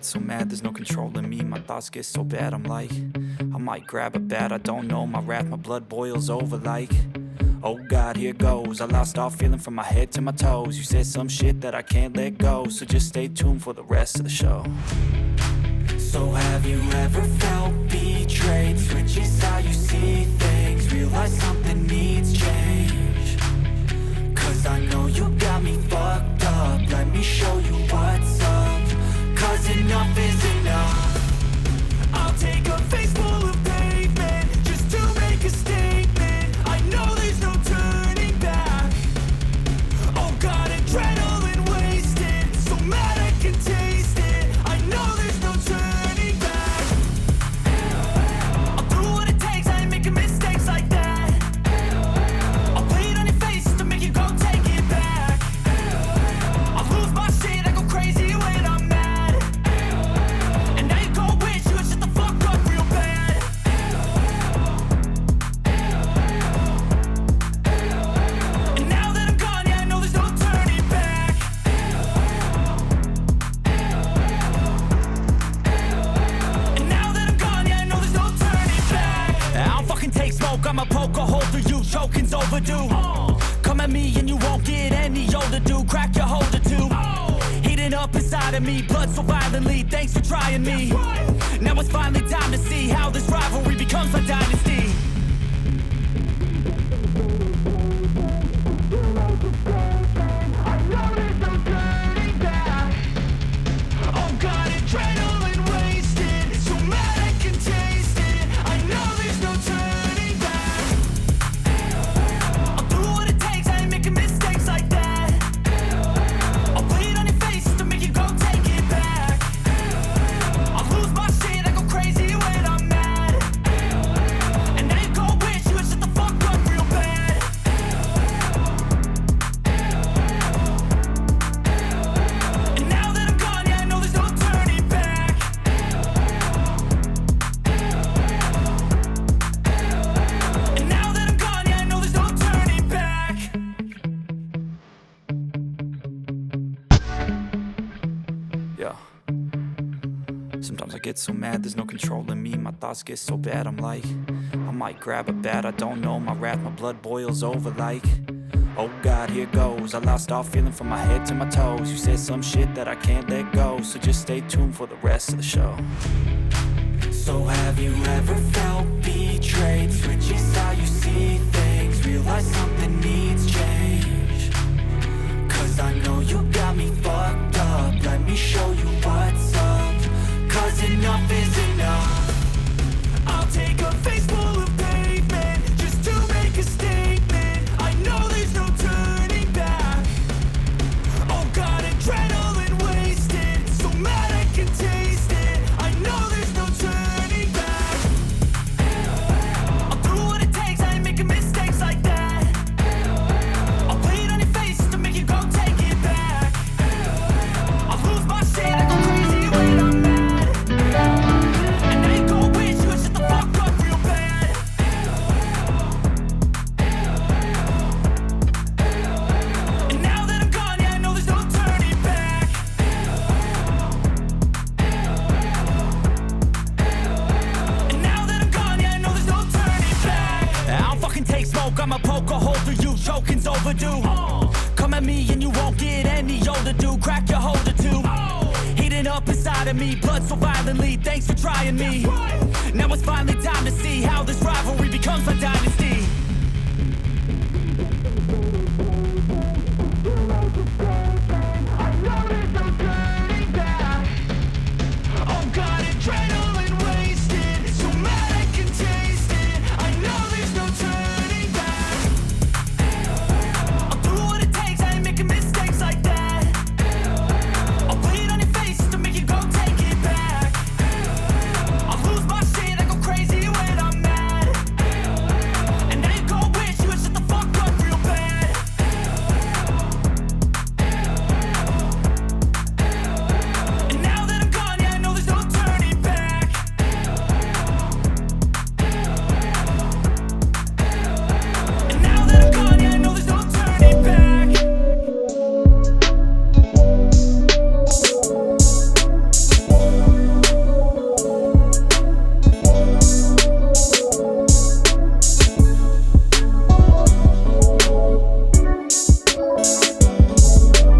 get so mad, there's no controlling me. My thoughts get so bad, I'm like, I might grab a bat, I don't know. My wrath, my blood boils over like, oh God, here goes. I lost all feeling from my head to my toes. You said some shit that I can't let go, so just stay tuned for the rest of the show. So have you ever felt betrayed? Switches how you see things, realize something needs change. Cause I know you got me fucked up, let me show you what's up. Cause enough is enough. I'll take a face full of pavement just to make a statement. I know there's no turning back. Oh God, adrenaline wasted, so mad I can taste it. I know there's no turning back. I'll do what it takes, I ain't making mistakes like that. I'll play it on your face to make you go take it back. I'll lose my shit, I go crazy when I'm mad. And now you go wish you would shut the fuck up real bad. And now that I'm gone, yeah, I know there's no turning back. And now that I'm gone, yeah, I know there's no turning back. I don't fucking take smoke, I'ma poke a hole through you, choking's overdue. Come at me and you won't get any older, dude. Crack your holder too. Heating up inside of me, blood so violently. Thanks for trying me. Now it's finally time to see how this rivalry becomes a dynasty. I know there's no turning back. Oh God, adrenaline wasted, so mad I can taste it. I know there's no turning back. I'll do what it takes, I ain't making mistakes like that. I'll play it on your face to make you go take it back. I'll lose my shit, I go crazy when I'm mad. And now you go wish you would shut the fuck up real bad. And now that I'm gone, yeah, I know there's no turning back. And now that I'm gone, yeah, I know there's no turning back. Yeah. Sometimes I get so mad, there's no controlling me. My thoughts get so bad, I'm like, I might grab a bat, I don't know. My wrath, my blood boils over like, oh God, here goes. I lost all feeling from my head to my toes. You said some shit that I can't let go, so just stay tuned for the rest of the show. So have you ever felt betrayed? Switches how you see things, realize something needs change. Cause I know you got me fucked up, let me show you what's up. Cause enough is enough. I'll take a face full of pavement just to make a statement. I know there's no turning back. Oh God, adrenaline wasted, so mad I can taste it. I know there's no turning back. I'll do what it takes, I ain't making mistakes like that. I'll play it on your face to make you go take it back. I'll lose my shit, I go crazy when I'm mad. And now you go wish you would shut the fuck up real bad. And now that I'm gone, yeah, I know there's no turning back. And now that I'm gone, yeah, I know there's no turning back. I don't fucking take smoke, I'ma poke a hole through you, choking's overdue. Come at me and you won't get any older, dude. Crack your holder too. Heating up inside of me, blood so violently. Thanks for trying me. Now it's finally time to see how this rivalry becomes a dynasty.